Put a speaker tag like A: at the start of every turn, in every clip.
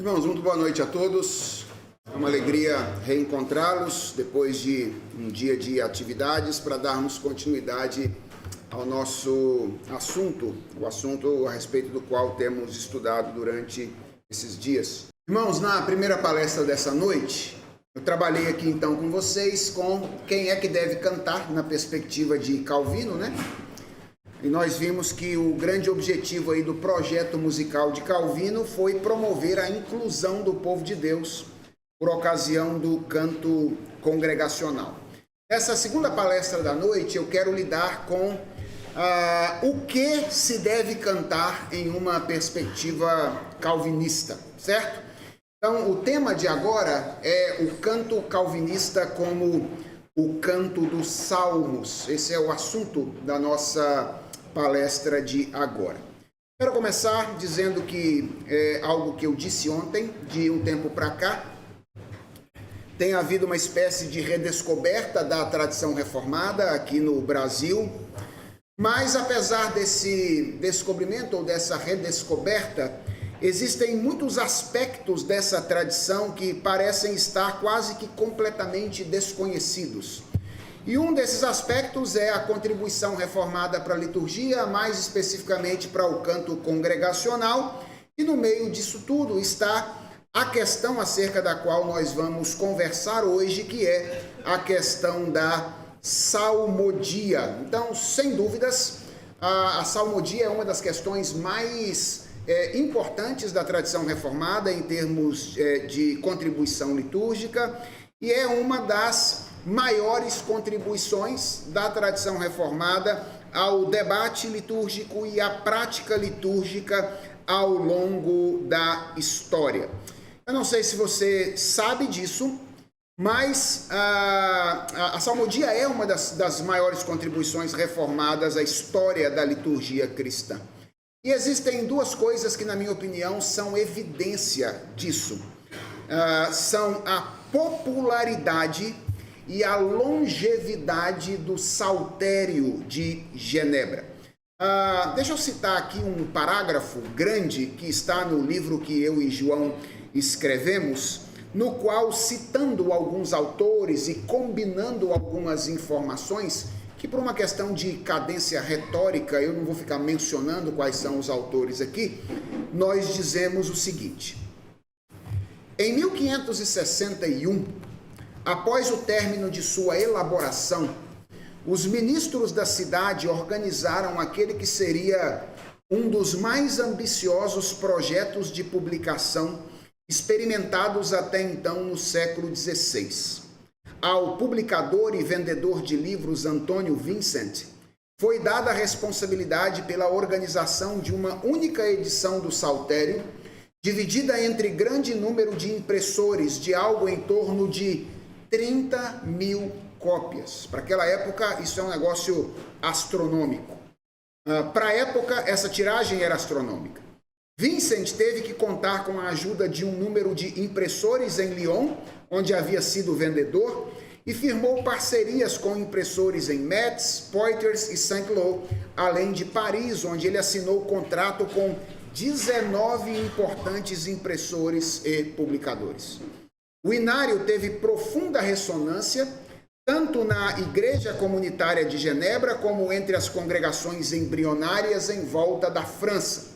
A: Irmãos, muito boa noite a todos. É uma alegria reencontrá-los depois de um dia de atividades para darmos continuidade ao nosso assunto, o assunto a respeito do qual temos estudado durante esses dias. Irmãos, na primeira palestra dessa noite, eu trabalhei aqui então com vocês com quem é que deve cantar na perspectiva de Calvino, né? E nós vimos que o grande objetivo aí do projeto musical de Calvino foi promover a inclusão do povo de Deus por ocasião do canto congregacional. Nessa segunda palestra da noite eu quero lidar com o que se deve cantar em uma perspectiva calvinista, certo? Então o tema de agora é o canto calvinista como o canto dos salmos. Esse é o assunto da nossa palestra de agora. Quero começar dizendo que é algo que eu disse ontem, de um tempo para cá, tem havido uma espécie de redescoberta da tradição reformada aqui no Brasil, mas apesar desse descobrimento ou dessa redescoberta, existem muitos aspectos dessa tradição que parecem estar quase que completamente desconhecidos. E um desses aspectos é a contribuição reformada para a liturgia, mais especificamente para o canto congregacional, e no meio disso tudo está a questão acerca da qual nós vamos conversar hoje, que é a questão da salmodia. Então, sem dúvidas, a salmodia é uma das questões mais importantes da tradição reformada em termos de contribuição litúrgica, e é uma das maiores contribuições da tradição reformada ao debate litúrgico e à prática litúrgica ao longo da história. Eu não sei se você sabe disso, mas a salmodia é uma das maiores contribuições reformadas à história da liturgia cristã. E existem duas coisas que, na minha opinião, são evidência disso. São a popularidade e a longevidade do Saltério de Genebra. Deixa eu citar aqui um parágrafo grande que está no livro que eu e João escrevemos, no qual, citando alguns autores e combinando algumas informações, que por uma questão de cadência retórica, eu não vou ficar mencionando quais são os autores aqui, nós dizemos o seguinte: em 1561, após o término de sua elaboração, os ministros da cidade organizaram aquele que seria um dos mais ambiciosos projetos de publicação experimentados até então no século XVI. Ao publicador e vendedor de livros Antônio Vincent foi dada a responsabilidade pela organização de uma única edição do Saltério, dividida entre grande número de impressores de algo em torno de 30.000 cópias. Para aquela época, isso é um negócio astronômico. Para a época, essa tiragem era astronômica. Vincent teve que contar com a ajuda de um número de impressores em Lyon, onde havia sido vendedor, e firmou parcerias com impressores em Metz, Poitiers e Saint-Lô, além de Paris, onde ele assinou contrato com 19 importantes impressores e publicadores. O inário teve profunda ressonância, tanto na Igreja Comunitária de Genebra, como entre as congregações embrionárias em volta da França.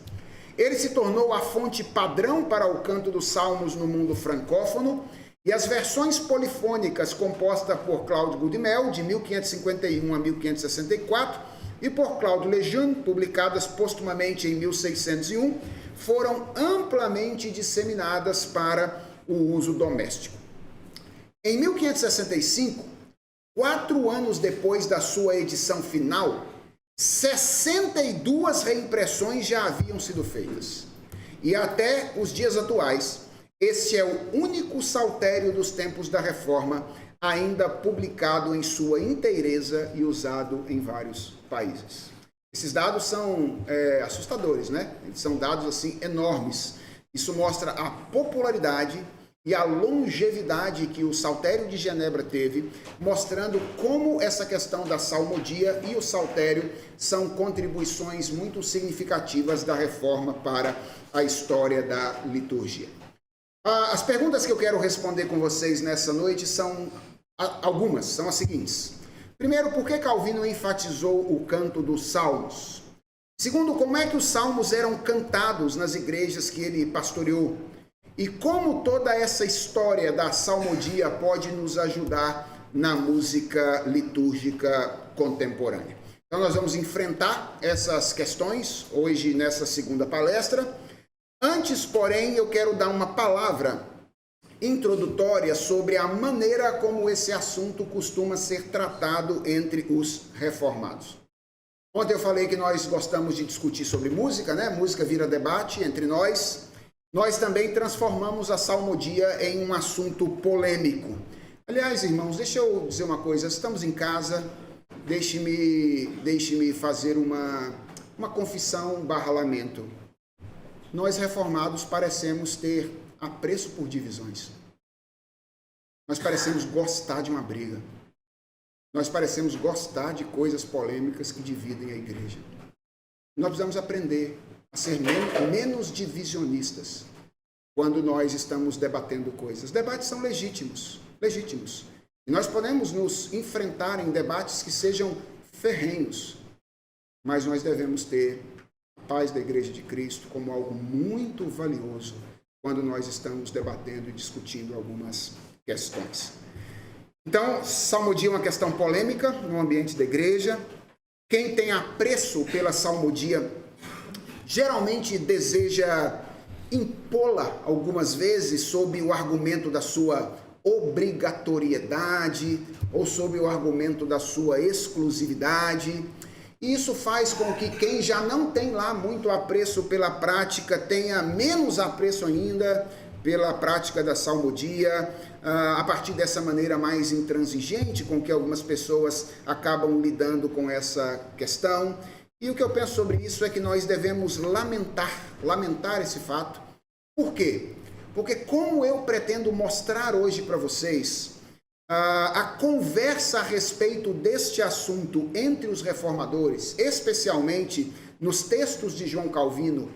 A: Ele se tornou a fonte padrão para o canto dos salmos no mundo francófono, e as versões polifônicas compostas por Claude Goudimel, de 1551 a 1564, e por Claude Lejeune, publicadas postumamente em 1601, foram amplamente disseminadas para o uso doméstico. Em 1565, 4 anos depois da sua edição final, 62 reimpressões já haviam sido feitas. E até os dias atuais, este é o único saltério dos tempos da Reforma ainda publicado em sua inteireza e usado em vários países. Esses dados são assustadores, né? Eles são dados assim enormes. Isso mostra a popularidade e a longevidade que o Saltério de Genebra teve, mostrando como essa questão da salmodia e o saltério são contribuições muito significativas da Reforma para a história da liturgia. As perguntas que eu quero responder com vocês nessa noite são algumas, são as seguintes. Primeiro, por que Calvino enfatizou o canto dos salmos? Segundo, como é que os salmos eram cantados nas igrejas que ele pastoreou? E como toda essa história da salmodia pode nos ajudar na música litúrgica contemporânea? Então nós vamos enfrentar essas questões hoje nessa segunda palestra. Antes, porém, eu quero dar uma palavra introdutória sobre a maneira como esse assunto costuma ser tratado entre os reformados. Ontem eu falei que nós gostamos de discutir sobre música, né? Música vira debate entre nós. Nós também transformamos a salmodia em um assunto polêmico. Aliás, irmãos, deixa eu dizer uma coisa. Estamos em casa, deixe-me fazer uma confissão / lamento. Nós reformados parecemos ter apreço por divisões. Nós parecemos gostar de uma briga. Nós parecemos gostar de coisas polêmicas que dividem a igreja. Nós precisamos aprender a ser menos divisionistas quando nós estamos debatendo coisas. Debates são legítimos. E nós podemos nos enfrentar em debates que sejam ferrenhos, mas nós devemos ter a paz da Igreja de Cristo como algo muito valioso quando nós estamos debatendo e discutindo algumas questões. Então, salmodia é uma questão polêmica no ambiente da igreja. Quem tem apreço pela salmodia geralmente deseja impô-la algumas vezes sob o argumento da sua obrigatoriedade ou sob o argumento da sua exclusividade. E isso faz com que quem já não tem lá muito apreço pela prática tenha menos apreço ainda pela prática da salmodia, a partir dessa maneira mais intransigente com que algumas pessoas acabam lidando com essa questão. E o que eu penso sobre isso é que nós devemos lamentar esse fato. Por quê? Porque como eu pretendo mostrar hoje para vocês, a conversa a respeito deste assunto entre os reformadores, especialmente nos textos de João Calvino,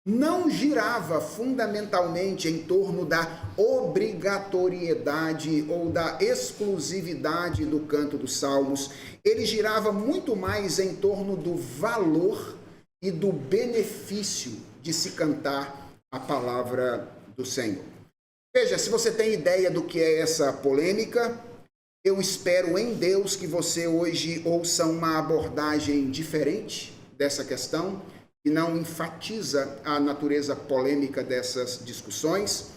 A: não girava fundamentalmente em torno da obrigatoriedade ou da exclusividade do canto dos salmos. Ele girava muito mais em torno do valor e do benefício de se cantar a palavra do Senhor. Veja, se você tem ideia do que é essa polêmica, eu espero em Deus que você hoje ouça uma abordagem diferente dessa questão, que não enfatiza a natureza polêmica dessas discussões.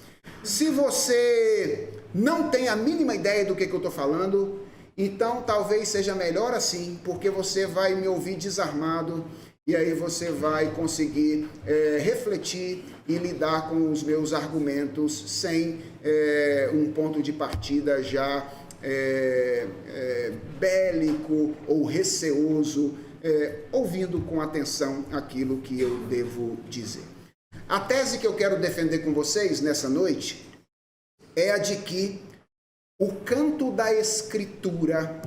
A: Se você não tem a mínima ideia do que eu estou falando, então talvez seja melhor assim, porque você vai me ouvir desarmado e aí você vai conseguir refletir e lidar com os meus argumentos sem um ponto de partida já bélico ou receoso, ouvindo com atenção aquilo que eu devo dizer. A tese que eu quero defender com vocês nessa noite é a de que o canto da Escritura,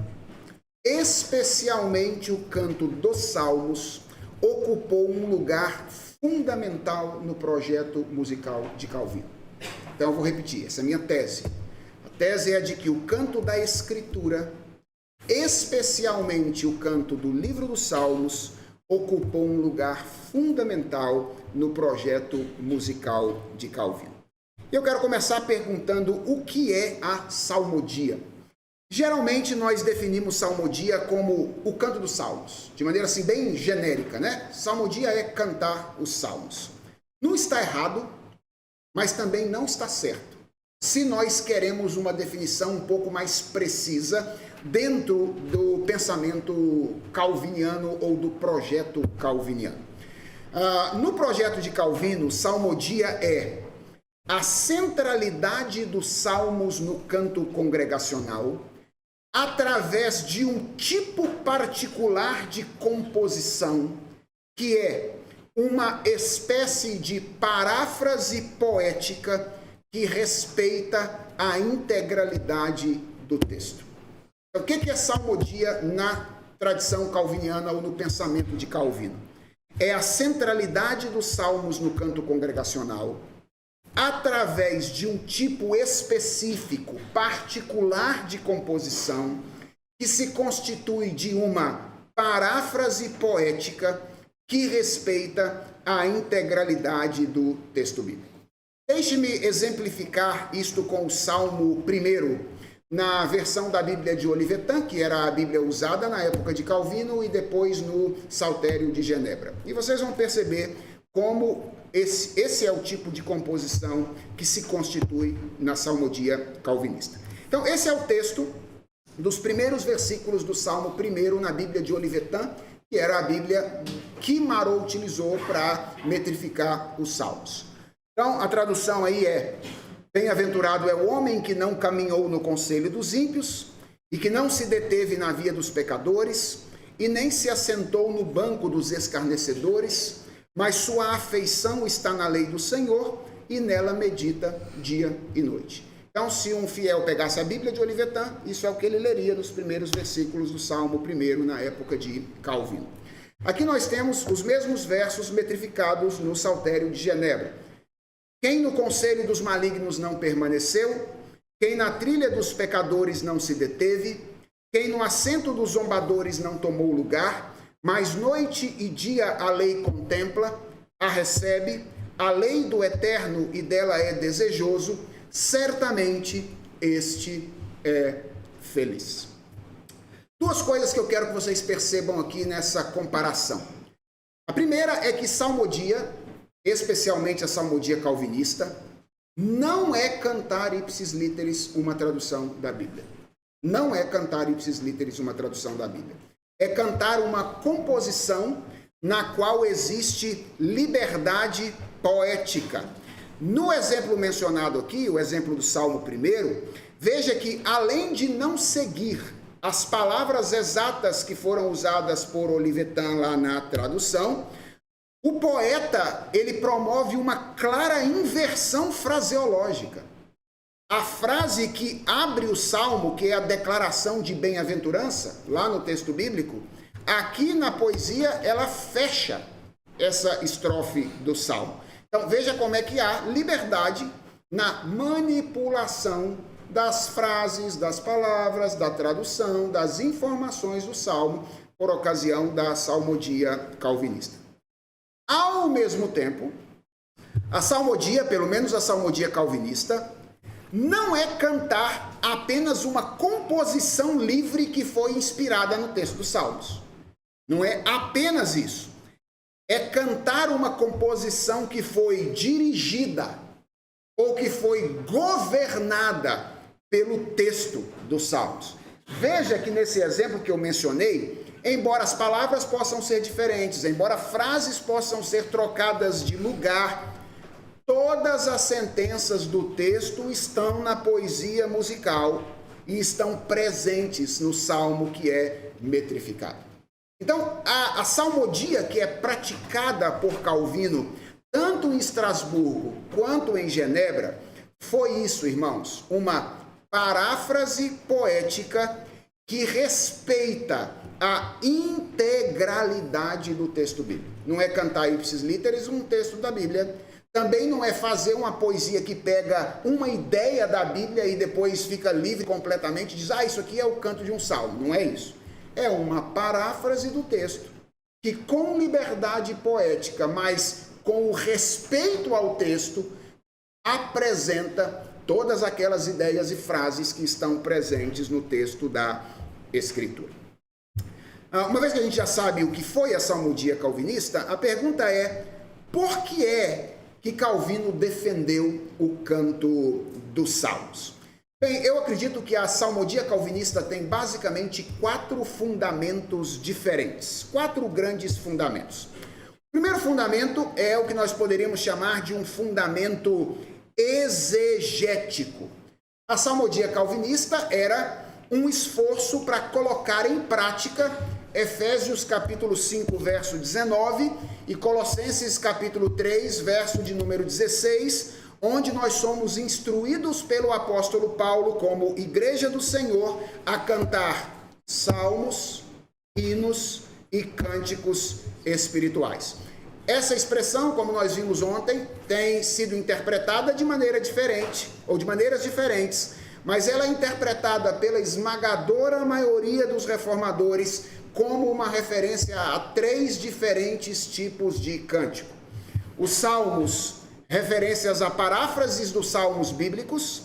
A: especialmente o canto dos Salmos, ocupou um lugar fundamental no projeto musical de Calvino. Então eu vou repetir, essa é a minha tese. A tese é a de que o canto da Escritura, especialmente o canto do livro dos Salmos, ocupou um lugar fundamental no projeto musical de Calvino. Eu quero começar perguntando o que é a salmodia. Geralmente nós definimos salmodia como o canto dos salmos, de maneira assim bem genérica, né? Salmodia é cantar os salmos. Não está errado, mas também não está certo. Se nós queremos uma definição um pouco mais precisa dentro do pensamento calviniano ou do projeto calviniano. No projeto de Calvino, salmodia é a centralidade dos salmos no canto congregacional através de um tipo particular de composição, que é uma espécie de paráfrase poética que respeita a integralidade do texto. O que é salmodia na tradição calviniana ou no pensamento de Calvino? É a centralidade dos salmos no canto congregacional, através de um tipo específico, particular de composição, que se constitui de uma paráfrase poética que respeita a integralidade do texto bíblico. Deixe-me exemplificar isto com o Salmo 1, na versão da Bíblia de Olivetan, que era a Bíblia usada na época de Calvino e depois no Saltério de Genebra. E vocês vão perceber como esse é o tipo de composição que se constitui na salmodia calvinista. Então, esse é o texto dos primeiros versículos do Salmo 1 na Bíblia de Olivetan, que era a Bíblia que Marot utilizou para metrificar os salmos. Então, a tradução aí é: bem-aventurado é o homem que não caminhou no conselho dos ímpios, e que não se deteve na via dos pecadores, e nem se assentou no banco dos escarnecedores, mas sua afeição está na lei do Senhor, e nela medita dia e noite. Então, se um fiel pegasse a Bíblia de Olivetan, isso é o que ele leria nos primeiros versículos do Salmo 1, na época de Calvino. Aqui nós temos os mesmos versos metrificados no Saltério de Genebra. Quem no conselho dos malignos não permaneceu, quem na trilha dos pecadores não se deteve, quem no assento dos zombadores não tomou lugar, mas noite e dia a lei contempla, a recebe, a lei do eterno e dela é desejoso, certamente este é feliz. Duas coisas que eu quero que vocês percebam aqui nessa comparação. A primeira é que salmodia, especialmente a salmodia calvinista, não é cantar ipsis literis uma tradução da Bíblia. Não é cantar ipsis literis uma tradução da Bíblia. É cantar uma composição na qual existe liberdade poética. No exemplo mencionado aqui, o exemplo do Salmo 1, veja que além de não seguir as palavras exatas que foram usadas por Olivetan lá na tradução, o poeta, ele promove uma clara inversão fraseológica. A frase que abre o salmo, que é a declaração de bem-aventurança, lá no texto bíblico, aqui na poesia, ela fecha essa estrofe do salmo. Então, veja como é que há liberdade na manipulação das frases, das palavras, da tradução, das informações do salmo, por ocasião da salmodia calvinista. Ao mesmo tempo, a salmodia, pelo menos a salmodia calvinista, não é cantar apenas uma composição livre que foi inspirada no texto dos Salmos. Não é apenas isso. É cantar uma composição que foi dirigida ou que foi governada pelo texto dos Salmos. Veja que nesse exemplo que eu mencionei, embora as palavras possam ser diferentes, embora frases possam ser trocadas de lugar, todas as sentenças do texto estão na poesia musical e estão presentes no salmo que é metrificado. Então, a salmodia que é praticada por Calvino, tanto em Estrasburgo quanto em Genebra, foi isso, irmãos, uma paráfrase poética que respeita a integralidade do texto bíblico. Não é cantar ipsis literis um texto da Bíblia. Também não é fazer uma poesia que pega uma ideia da Bíblia e depois fica livre completamente e diz, isso aqui é o canto de um salmo. Não é isso. É uma paráfrase do texto que, com liberdade poética, mas com o respeito ao texto, apresenta todas aquelas ideias e frases que estão presentes no texto da Escritura. Uma vez que a gente já sabe o que foi a salmodia calvinista, a pergunta é, por que é que Calvino defendeu o canto dos salmos? Bem, eu acredito que a salmodia calvinista tem basicamente 4 fundamentos diferentes, 4 grandes fundamentos. O primeiro fundamento é o que nós poderíamos chamar de um fundamento exegético. A salmodia calvinista era um esforço para colocar em prática Efésios capítulo 5, verso 19 e Colossenses capítulo 3, verso de número 16, onde nós somos instruídos pelo apóstolo Paulo como igreja do Senhor a cantar salmos, hinos e cânticos espirituais. Essa expressão, como nós vimos ontem, tem sido interpretada de maneira diferente, ou de maneiras diferentes, mas ela é interpretada pela esmagadora maioria dos reformadores como uma referência a 3 diferentes tipos de cântico. Os salmos, referências a paráfrases dos salmos bíblicos;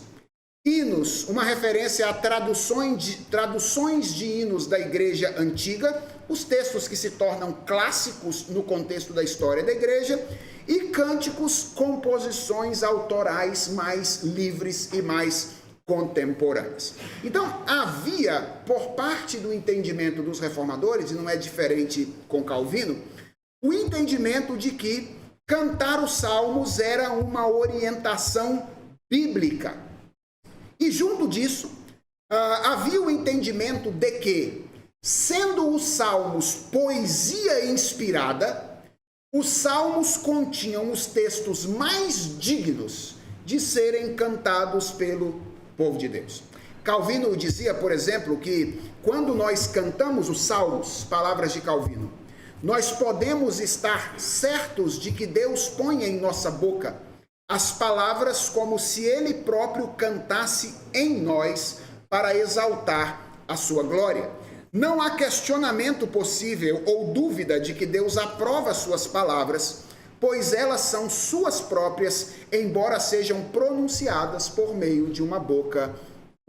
A: hinos, uma referência a traduções de hinos da igreja antiga, os textos que se tornam clássicos no contexto da história da igreja; e cânticos, composições autorais mais livres e mais contemporâneas. Então, havia, por parte do entendimento dos reformadores, e não é diferente com Calvino, o entendimento de que cantar os salmos era uma orientação bíblica. E junto disso, havia o entendimento de que, sendo os salmos poesia inspirada, os salmos continham os textos mais dignos de serem cantados pelo povo de Deus. Calvino dizia, por exemplo, que quando nós cantamos os salmos, palavras de Calvino, nós podemos estar certos de que Deus põe em nossa boca as palavras como se Ele próprio cantasse em nós para exaltar a sua glória. Não há questionamento possível ou dúvida de que Deus aprova suas palavras, pois elas são suas próprias, embora sejam pronunciadas por meio de uma boca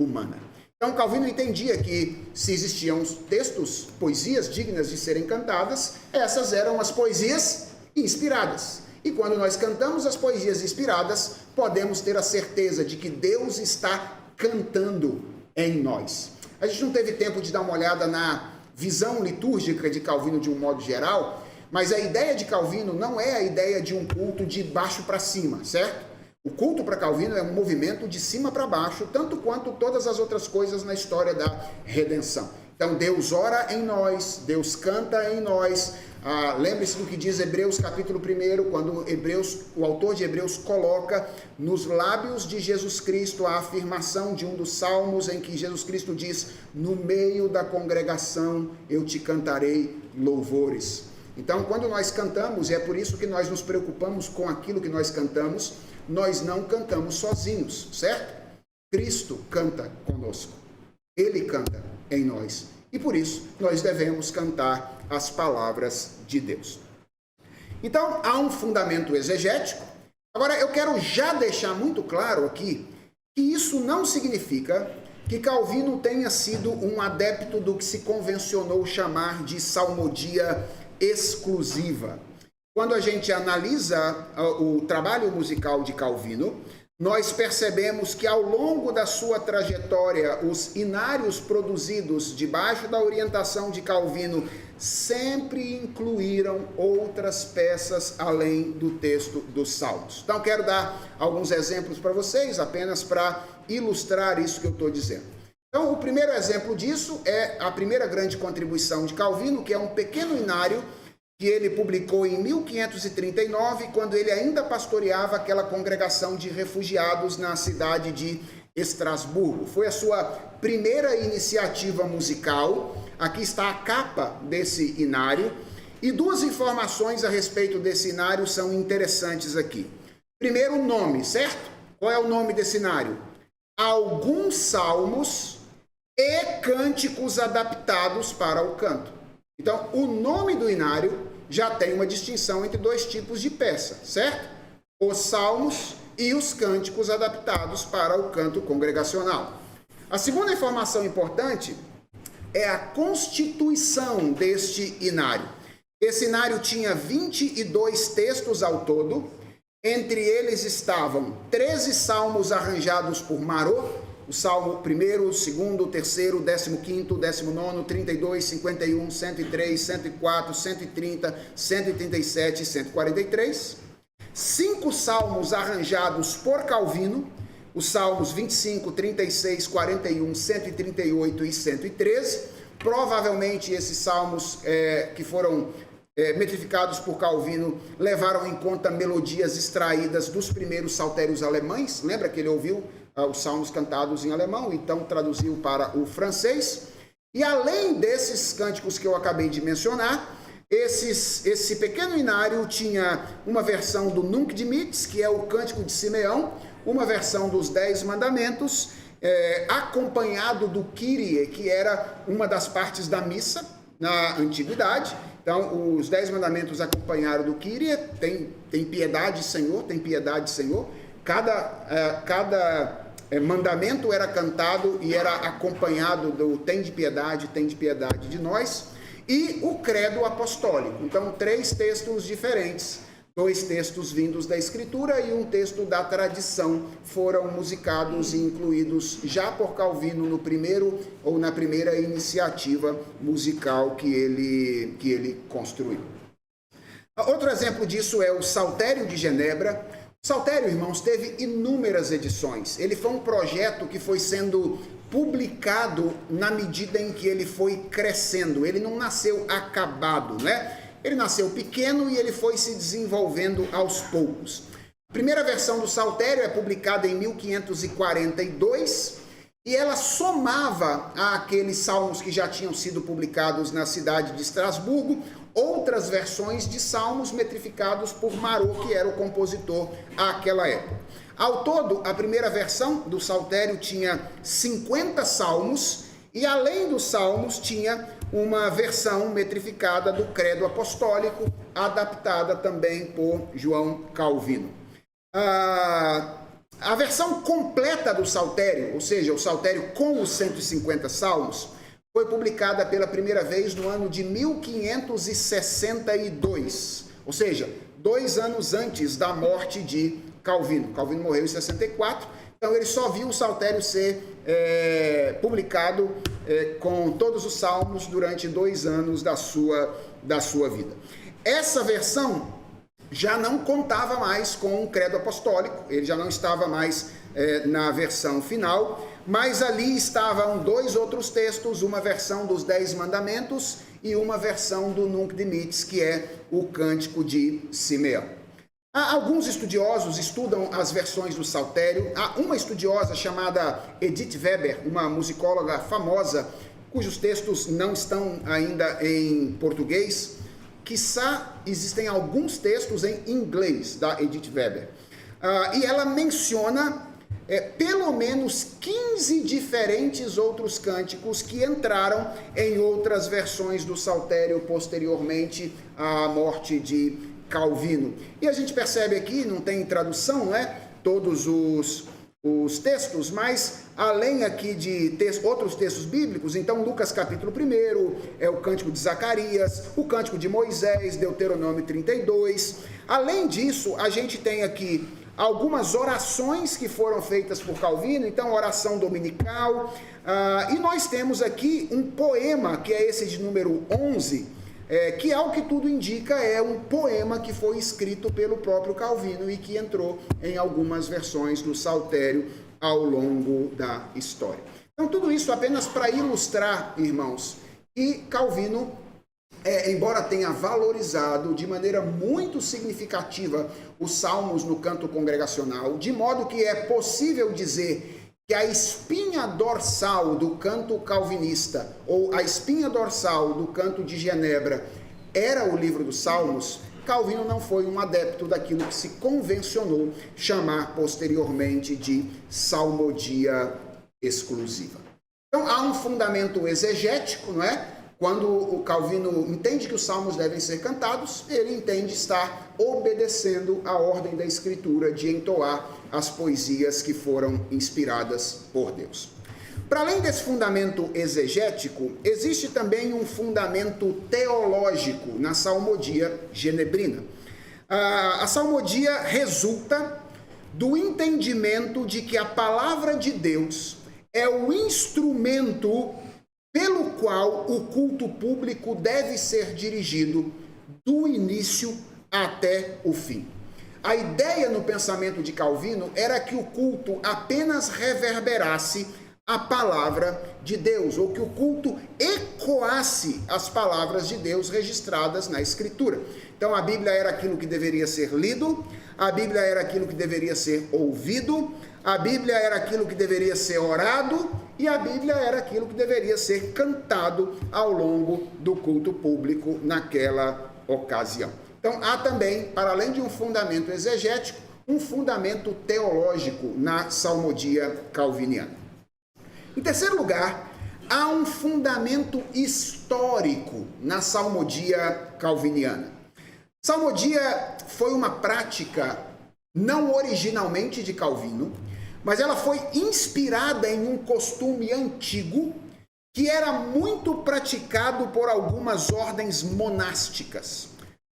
A: humana. Então, Calvino entendia que se existiam textos, poesias dignas de serem cantadas, essas eram as poesias inspiradas. E quando nós cantamos as poesias inspiradas, podemos ter a certeza de que Deus está cantando em nós. A gente não teve tempo de dar uma olhada na visão litúrgica de Calvino de um modo geral, mas a ideia de Calvino não é a ideia de um culto de baixo para cima, certo? O culto para Calvino é um movimento de cima para baixo, tanto quanto todas as outras coisas na história da redenção. Então, Deus ora em nós, Deus canta em nós. Lembre-se do que diz Hebreus capítulo 1, quando o autor de Hebreus coloca nos lábios de Jesus Cristo a afirmação de um dos salmos em que Jesus Cristo diz: no meio da congregação eu te cantarei louvores. Então, quando nós cantamos, e é por isso que nós nos preocupamos com aquilo que nós cantamos, nós não cantamos sozinhos, certo? Cristo canta conosco. Ele canta em nós. E por isso, nós devemos cantar as palavras de Deus. Então, há um fundamento exegético. Agora, eu quero já deixar muito claro aqui que isso não significa que Calvino tenha sido um adepto do que se convencionou chamar de salmodia exclusiva. Quando a gente analisa o trabalho musical de Calvino, nós percebemos que ao longo da sua trajetória, os inários produzidos debaixo da orientação de Calvino sempre incluíram outras peças além do texto dos Salmos. Então, quero dar alguns exemplos para vocês, apenas para ilustrar isso que eu estou dizendo. Então, o primeiro exemplo disso é a primeira grande contribuição de Calvino, que é um pequeno inário que ele publicou em 1539, quando ele ainda pastoreava aquela congregação de refugiados na cidade de Estrasburgo. Foi a sua primeira iniciativa musical. Aqui está a capa desse inário. E 2 informações a respeito desse inário são interessantes aqui. Primeiro, o nome, certo? Qual é o nome desse inário? Alguns salmos e cânticos adaptados para o canto. Então, o nome do inário já tem uma distinção entre 2 tipos de peça, certo? Os salmos e os cânticos adaptados para o canto congregacional. A segunda informação importante é a constituição deste inário. Esse inário tinha 22 textos ao todo, entre eles estavam 13 salmos arranjados por Marot, o Salmo 1º, 2º, 3º, 15º, 19º, 32, 51, 103, 104, 130, 137 e 143. 5 salmos arranjados por Calvino, os Salmos 25, 36, 41, 138 e 113. Provavelmente esses salmos que foram metrificados por Calvino levaram em conta melodias extraídas dos primeiros saltérios alemães. Lembra que ele ouviu os salmos cantados em alemão, então traduziu para o francês. E além desses cânticos que eu acabei de mencionar, Esse pequeno inário tinha uma versão do Nunc Dimittis, que é o Cântico de Simeão, uma versão dos 10 Mandamentos, acompanhado do Kyrie, que era uma das partes da missa na antiguidade. Então, os 10 Mandamentos acompanharam do Kyrie, tem piedade, Senhor, tem piedade, Senhor. Cada mandamento era cantado e era acompanhado do tem de piedade de nós. E o credo apostólico. Então, 3 textos diferentes, 2 textos vindos da Escritura e um texto da tradição foram musicados e incluídos já por Calvino no primeiro ou na primeira iniciativa musical que ele construiu. Outro exemplo disso é o Saltério de Genebra. O Saltério, irmãos, teve inúmeras edições. Ele foi um projeto que foi sendo publicado na medida em que ele foi crescendo. Ele não nasceu acabado, né? Ele nasceu pequeno e ele foi se desenvolvendo aos poucos. A primeira versão do Saltério é publicada em 1542 e ela somava àqueles salmos que já tinham sido publicados na cidade de Estrasburgo outras versões de salmos metrificados por Marot, que era o compositor àquela época. Ao todo, a primeira versão do Saltério tinha 50 salmos e, além dos salmos, tinha uma versão metrificada do Credo Apostólico, adaptada também por João Calvino. A versão completa do Saltério, ou seja, o Saltério com os 150 salmos, foi publicada pela primeira vez no ano de 1562, ou seja, 2 anos antes da morte de Calvino. Calvino morreu em 64, então ele só viu o Saltério ser publicado com todos os salmos durante 2 anos da sua vida. Essa versão já não contava mais com o credo apostólico, ele já não estava mais na versão final, mas ali estavam 2 outros textos, uma versão dos 10 Mandamentos e uma versão do Nunc Dimittis, que é o Cântico de Simeão. Alguns estudiosos estudam as versões do Saltério. Há uma estudiosa chamada Edith Weber, uma musicóloga famosa, cujos textos não estão ainda em português. Quiçá existem alguns textos em inglês da Edith Weber. E ela menciona pelo menos 15 diferentes outros cânticos que entraram em outras versões do Saltério posteriormente à morte de Calvino. E a gente percebe aqui, não tem tradução, né? Todos os textos, mas além aqui de outros textos bíblicos, então Lucas capítulo 1 é o Cântico de Zacarias, o Cântico de Moisés, Deuteronômio 32. Além disso, a gente tem aqui algumas orações que foram feitas por Calvino, então oração dominical, e nós temos aqui um poema, que é esse de número 11, que ao que tudo indica é um poema que foi escrito pelo próprio Calvino e que entrou em algumas versões do Saltério ao longo da história. Então tudo isso apenas para ilustrar, irmãos, que Calvino, embora tenha valorizado de maneira muito significativa os salmos no canto congregacional, de modo que é possível dizer que a espinha dorsal do canto calvinista, ou a espinha dorsal do canto de Genebra, era o livro dos Salmos, Calvino não foi um adepto daquilo que se convencionou chamar posteriormente de salmodia exclusiva. Então há um fundamento exegético, não é? Quando o Calvino entende que os salmos devem ser cantados, ele entende estar obedecendo a ordem da Escritura de entoar as poesias que foram inspiradas por Deus. Para além desse fundamento exegético, existe também um fundamento teológico na salmodia genebrina. A salmodia resulta do entendimento de que a palavra de Deus é o instrumento pelo qual o culto público deve ser dirigido do início até o fim. A ideia no pensamento de Calvino era que o culto apenas reverberasse a palavra de Deus, ou que o culto ecoasse as palavras de Deus registradas na Escritura. Então a Bíblia era aquilo que deveria ser lido, a Bíblia era aquilo que deveria ser ouvido, a Bíblia era aquilo que deveria ser orado e a Bíblia era aquilo que deveria ser cantado ao longo do culto público naquela ocasião. Então, há também, para além de um fundamento exegético, um fundamento teológico na salmodia calviniana. Em terceiro lugar, há um fundamento histórico na salmodia calviniana. Salmodia foi uma prática não originalmente de Calvino, mas ela foi inspirada em um costume antigo que era muito praticado por algumas ordens monásticas.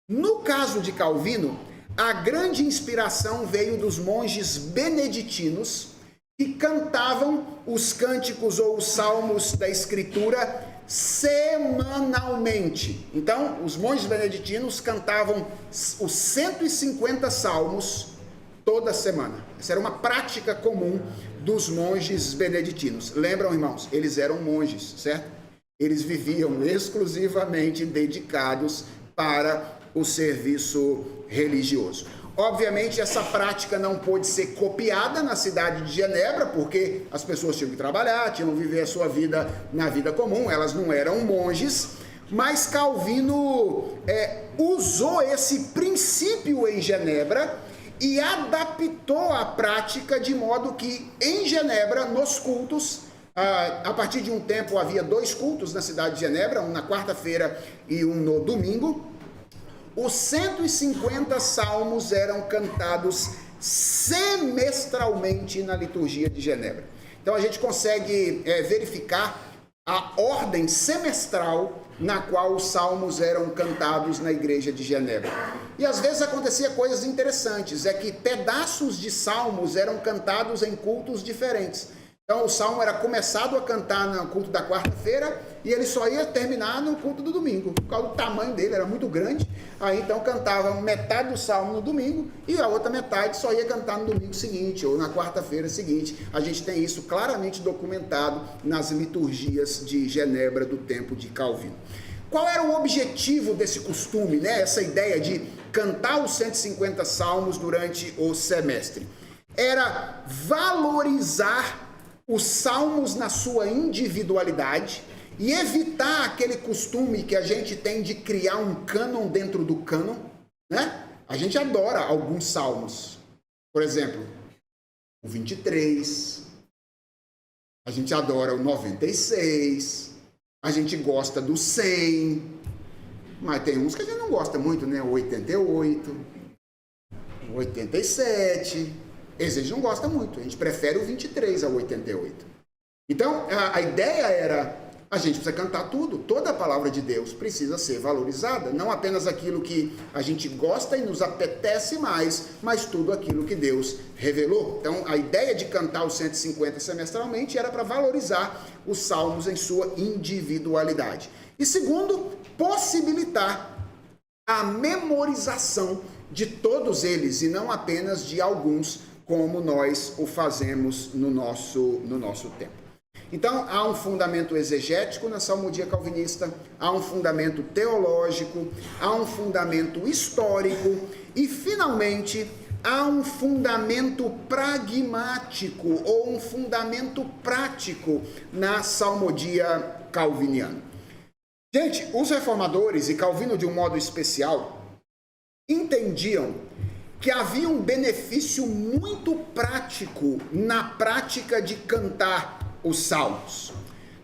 A: No caso de Calvino, a grande inspiração veio dos monges beneditinos que cantavam os cânticos ou os salmos da Escritura semanalmente. Então, os monges beneditinos cantavam os 150 salmos toda semana. Essa era uma prática comum dos monges beneditinos. Lembram, irmãos? Eles eram monges, certo? Eles viviam exclusivamente dedicados para o serviço religioso. Obviamente, essa prática não pôde ser copiada na cidade de Genebra, porque as pessoas tinham que trabalhar, tinham que viver a sua vida na vida comum, elas não eram monges, mas Calvino usou esse princípio em Genebra e adaptou a prática de modo que, em Genebra, nos cultos, a partir de um tempo havia 2 cultos na cidade de Genebra, um na quarta-feira e um no domingo. Os 150 salmos eram cantados semestralmente na liturgia de Genebra. Então a gente consegue verificar a ordem semestral na qual os salmos eram cantados na igreja de Genebra. E às vezes acontecia coisas interessantes, é que pedaços de salmos eram cantados em cultos diferentes. Então o salmo era começado a cantar no culto da quarta-feira e ele só ia terminar no culto do domingo, por causa do tamanho dele, era muito grande. Aí então cantava metade do salmo no domingo e a outra metade só ia cantar no domingo seguinte ou na quarta-feira seguinte. A gente tem isso claramente documentado nas liturgias de Genebra do tempo de Calvino. Qual era o objetivo desse costume, né? Essa ideia de cantar os 150 salmos durante o semestre? Era valorizar os salmos na sua individualidade e evitar aquele costume que a gente tem de criar um cânon dentro do cânon, né? A gente adora alguns salmos. Por exemplo, o 23, a gente adora o 96, a gente gosta do 100, mas tem uns que a gente não gosta muito, né? O 88, o 87... Esse a gente não gosta muito, a gente prefere o 23 ao 88. Então, a ideia era, a gente precisa cantar tudo, toda a palavra de Deus precisa ser valorizada, não apenas aquilo que a gente gosta e nos apetece mais, mas tudo aquilo que Deus revelou. Então, a ideia de cantar os 150 semestralmente era para valorizar os salmos em sua individualidade. E segundo, possibilitar a memorização de todos eles e não apenas de alguns, como nós o fazemos no nosso tempo. Então, há um fundamento exegético na salmodia calvinista, há um fundamento teológico, há um fundamento histórico e, finalmente, há um fundamento pragmático ou um fundamento prático na salmodia calviniana. Gente, os reformadores, e Calvino de um modo especial, entendiam que havia um benefício muito prático na prática de cantar os salmos.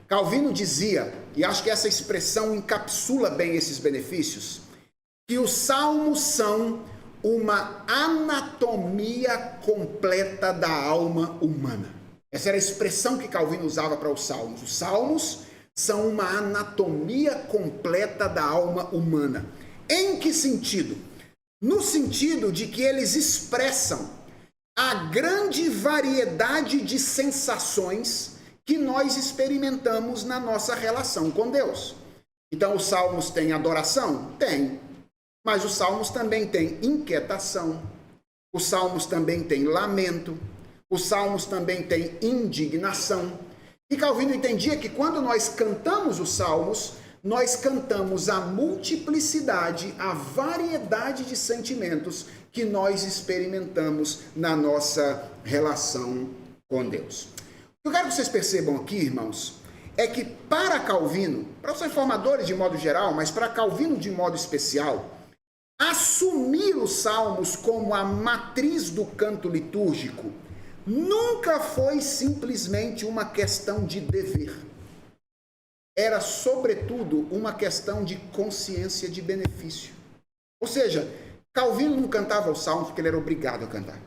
A: Calvino dizia, e acho que essa expressão encapsula bem esses benefícios, que os salmos são uma anatomia completa da alma humana. Essa era a expressão que Calvino usava para os salmos. Os salmos são uma anatomia completa da alma humana. Em que sentido? No sentido de que eles expressam a grande variedade de sensações que nós experimentamos na nossa relação com Deus. Então, os salmos têm adoração? Tem. Mas os salmos também têm inquietação. Os salmos também têm lamento. Os salmos também têm indignação. E Calvino entendia que quando nós cantamos os salmos, nós cantamos a multiplicidade, a variedade de sentimentos que nós experimentamos na nossa relação com Deus. que eu quero que vocês percebam aqui, irmãos, é que para Calvino, para os reformadores de modo geral, mas para Calvino de modo especial, assumir os salmos como a matriz do canto litúrgico nunca foi simplesmente uma questão de dever. Era, sobretudo, uma questão de consciência de benefício. Ou seja, Calvino não cantava os salmos porque ele era obrigado a cantar.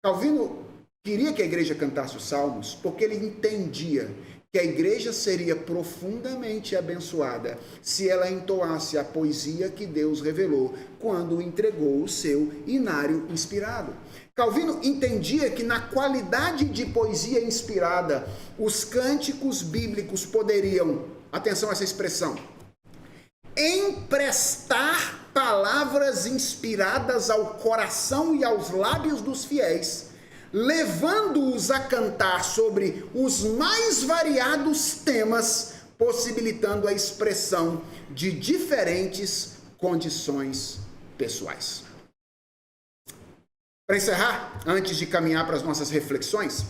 A: Calvino queria que a igreja cantasse os salmos porque ele entendia que a igreja seria profundamente abençoada se ela entoasse a poesia que Deus revelou quando entregou o seu inário inspirado. Calvino entendia que na qualidade de poesia inspirada, os cânticos bíblicos poderiam, atenção a essa expressão, emprestar palavras inspiradas ao coração e aos lábios dos fiéis, levando-os a cantar sobre os mais variados temas, possibilitando a expressão de diferentes condições pessoais. Para encerrar, antes de caminhar para as nossas reflexões,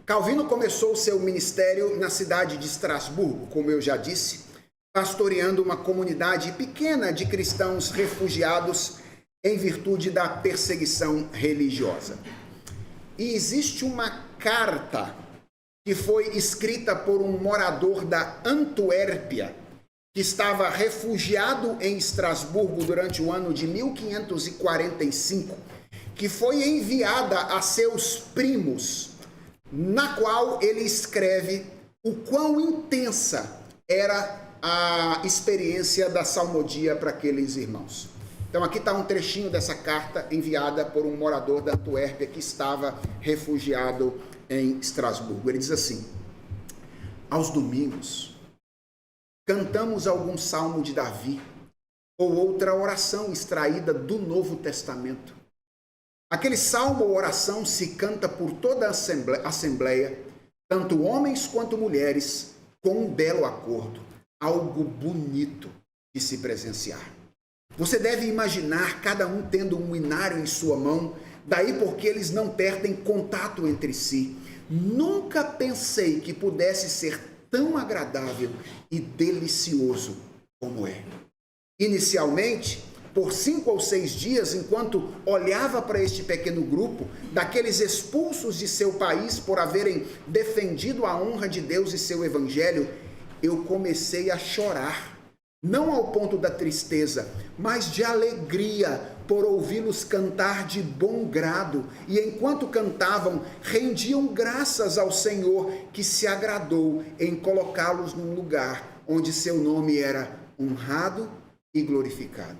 A: Calvino começou seu ministério na cidade de Estrasburgo, como eu já disse, pastoreando uma comunidade pequena de cristãos refugiados em virtude da perseguição religiosa. E existe uma carta que foi escrita por um morador da Antuérpia, que estava refugiado em Estrasburgo durante o ano de 1545, que foi enviada a seus primos, na qual ele escreve o quão intensa era a experiência da salmodia para aqueles irmãos. Então aqui está um trechinho dessa carta enviada por um morador da Antuérpia que estava refugiado em Estrasburgo. Ele diz assim: aos domingos, cantamos algum salmo de Davi ou outra oração extraída do Novo Testamento. Aquele salmo ou oração se canta por toda a assembleia, tanto homens quanto mulheres, com um belo acordo, algo bonito de se presenciar. Você deve imaginar cada um tendo um inário em sua mão, daí porque eles não perdem contato entre si. Nunca pensei que pudesse ser tão agradável e delicioso como é. Inicialmente, por 5 ou 6 dias, enquanto olhava para este pequeno grupo, daqueles expulsos de seu país por haverem defendido a honra de Deus e seu evangelho, eu comecei a chorar. Não ao ponto da tristeza, mas de alegria por ouvi-los cantar de bom grado. E enquanto cantavam, rendiam graças ao Senhor, que se agradou em colocá-los num lugar onde seu nome era honrado e glorificado.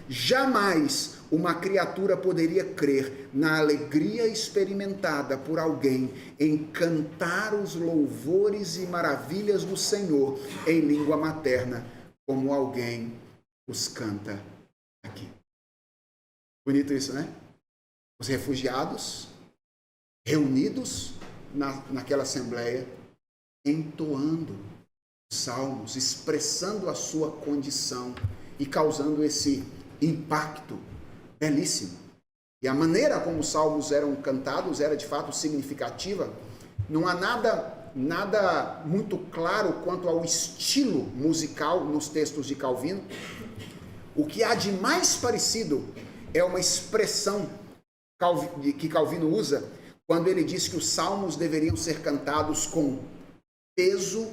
A: Jamais uma criatura poderia crer na alegria experimentada por alguém em cantar os louvores e maravilhas do Senhor em língua materna, como alguém os canta aqui. Bonito isso, né? Os refugiados reunidos naquela assembleia, entoando salmos, expressando a sua condição e causando esse impacto belíssimo. E a maneira como os salmos eram cantados era de fato significativa. Não há nada muito claro quanto ao estilo musical nos textos de Calvino. O que há de mais parecido é uma expressão que Calvino usa quando ele diz que os salmos deveriam ser cantados com peso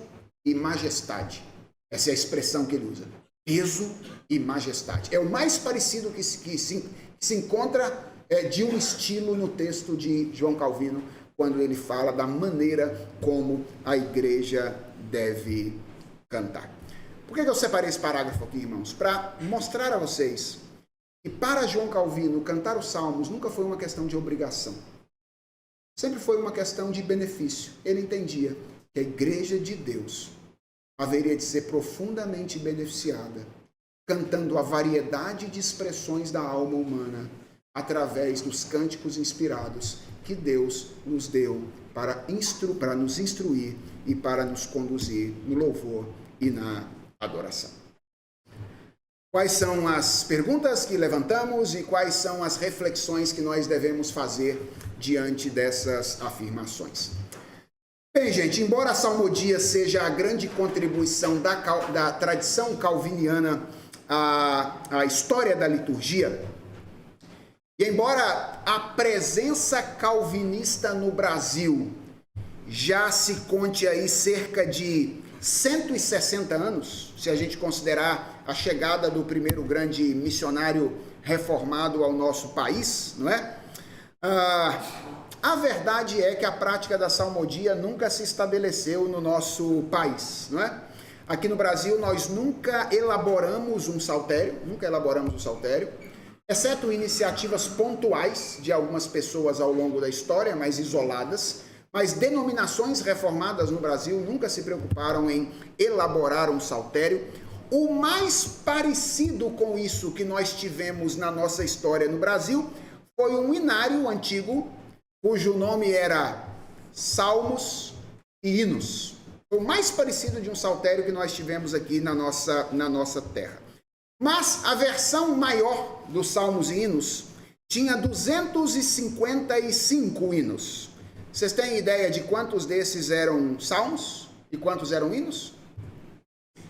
A: e majestade. Essa é a expressão que ele usa. Peso e majestade. É o mais parecido que se encontra de um estilo no texto de João Calvino, quando ele fala da maneira como a igreja deve cantar. Por que eu separei esse parágrafo aqui, irmãos? Para mostrar a vocês que para João Calvino, cantar os salmos nunca foi uma questão de obrigação. Sempre foi uma questão de benefício. Ele entendia que a igreja de Deus haveria de ser profundamente beneficiada, cantando a variedade de expressões da alma humana através dos cânticos inspirados que Deus nos deu para nos instruir e para nos conduzir no louvor e na adoração. Quais são as perguntas que levantamos e quais são as reflexões que nós devemos fazer diante dessas afirmações? Bem, gente, embora a salmodia seja a grande contribuição da tradição calviniana à história da liturgia, e embora a presença calvinista no Brasil já se conte aí cerca de 160 anos, se a gente considerar a chegada do primeiro grande missionário reformado ao nosso país, não é? A verdade é que a prática da salmodia nunca se estabeleceu no nosso país, não é? Aqui no Brasil nós nunca elaboramos um saltério, exceto iniciativas pontuais de algumas pessoas ao longo da história, mais isoladas, mas denominações reformadas no Brasil nunca se preocuparam em elaborar um saltério. O mais parecido com isso que nós tivemos na nossa história no Brasil foi um inário antigo, cujo nome era Salmos e Hinos. O mais parecido de um saltério que nós tivemos aqui na nossa terra. Mas a versão maior dos Salmos e Hinos tinha 255 hinos. Vocês têm ideia de quantos desses eram salmos e quantos eram hinos?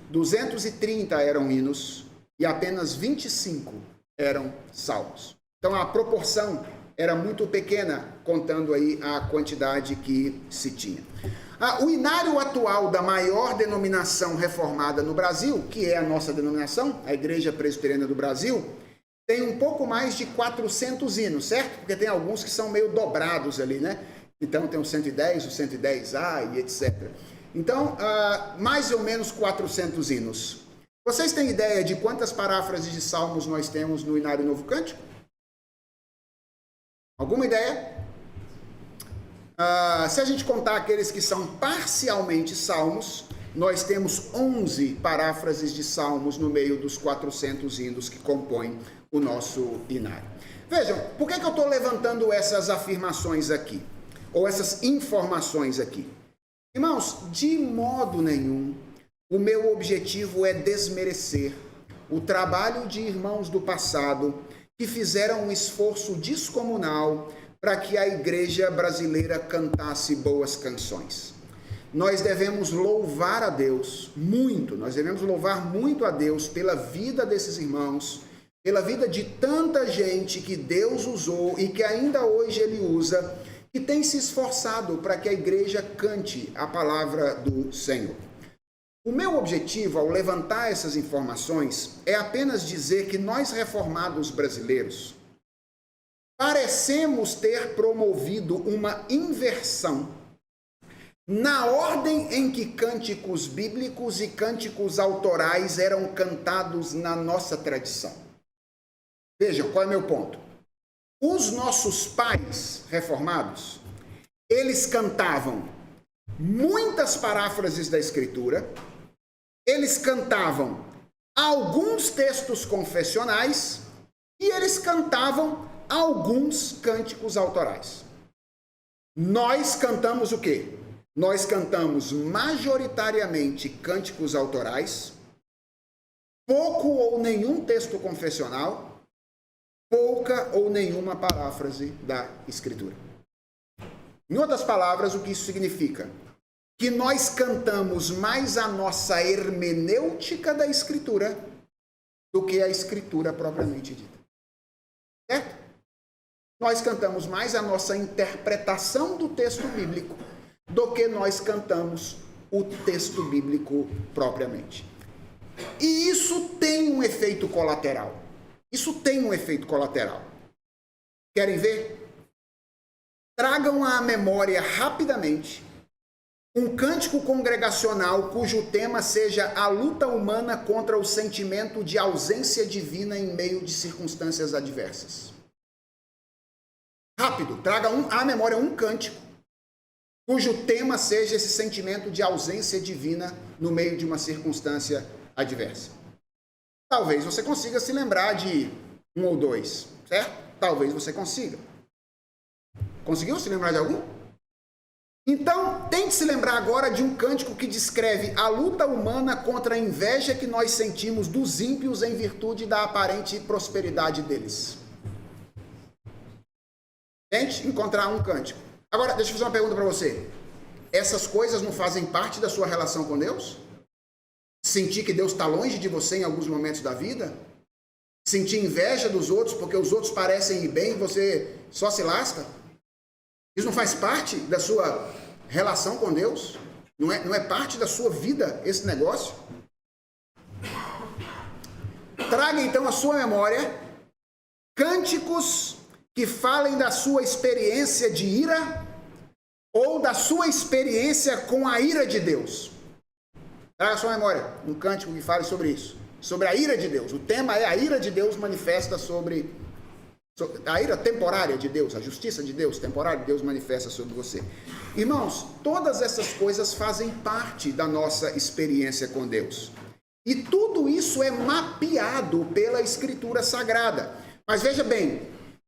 A: 230 eram hinos e apenas 25 eram salmos. Então a proporção era muito pequena, contando aí a quantidade que se tinha. O inário atual da maior denominação reformada no Brasil, que é a nossa denominação, a Igreja Presbiteriana do Brasil, tem um pouco mais de 400 hinos, certo? Porque tem alguns que são meio dobrados ali, né? Então tem o 110, o 110A e etc. Então, mais ou menos 400 hinos. Vocês têm ideia de quantas paráfrases de salmos nós temos no Inário Novo Cântico? Alguma ideia? Se a gente contar aqueles que são parcialmente salmos, nós temos 11 paráfrases de salmos no meio dos 400 hinos que compõem o nosso inário. Vejam, por que eu estou levantando essas afirmações aqui? Ou essas informações aqui? Irmãos, de modo nenhum, o meu objetivo é desmerecer o trabalho de irmãos do passado que fizeram um esforço descomunal para que a igreja brasileira cantasse boas canções. Nós devemos louvar a Deus muito, nós devemos louvar muito a Deus pela vida desses irmãos, pela vida de tanta gente que Deus usou e que ainda hoje Ele usa, que tem se esforçado para que a igreja cante a palavra do Senhor. O meu objetivo ao levantar essas informações é apenas dizer que nós reformados brasileiros parecemos ter promovido uma inversão na ordem em que cânticos bíblicos e cânticos autorais eram cantados na nossa tradição. Vejam, qual é o meu ponto? Os nossos pais reformados, eles cantavam muitas paráfrases da Escritura, eles cantavam alguns textos confessionais e eles cantavam alguns cânticos autorais. Nós cantamos o quê? Nós cantamos majoritariamente cânticos autorais, pouco ou nenhum texto confessional, pouca ou nenhuma paráfrase da Escritura. Em outras palavras, o que isso significa? Que nós cantamos mais a nossa hermenêutica da Escritura do que a Escritura propriamente dita. Certo? Nós cantamos mais a nossa interpretação do texto bíblico do que nós cantamos o texto bíblico propriamente. E isso tem um efeito colateral. Querem ver? Tragam à memória rapidamente um cântico congregacional cujo tema seja a luta humana contra o sentimento de ausência divina em meio de circunstâncias adversas. Rápido, traga à memória um cântico cujo tema seja esse sentimento de ausência divina no meio de uma circunstância adversa. Talvez você consiga se lembrar de um ou dois, certo? Talvez você consiga. Conseguiu se lembrar de algum? Então, tente se lembrar agora de um cântico que descreve a luta humana contra a inveja que nós sentimos dos ímpios em virtude da aparente prosperidade deles. Tente encontrar um cântico. Agora, deixa eu fazer uma pergunta para você. essas coisas não fazem parte da sua relação com Deus? Sentir que Deus está longe de você em alguns momentos da vida? Sentir inveja dos outros porque os outros parecem ir bem e você só se lasca? Isso não faz parte da sua relação com Deus? Não é parte da sua vida esse negócio? Traga então à sua memória cânticos que falem da sua experiência de ira ou da sua experiência com a ira de Deus. Traga à sua memória um cântico que fale sobre isso, sobre a ira de Deus. O tema é a ira de Deus manifesta sobre a ira temporária de Deus, a justiça de Deus temporária de Deus manifesta sobre você. Irmãos, todas essas coisas fazem parte da nossa experiência com Deus. E tudo isso é mapeado pela Escritura Sagrada. Mas veja bem,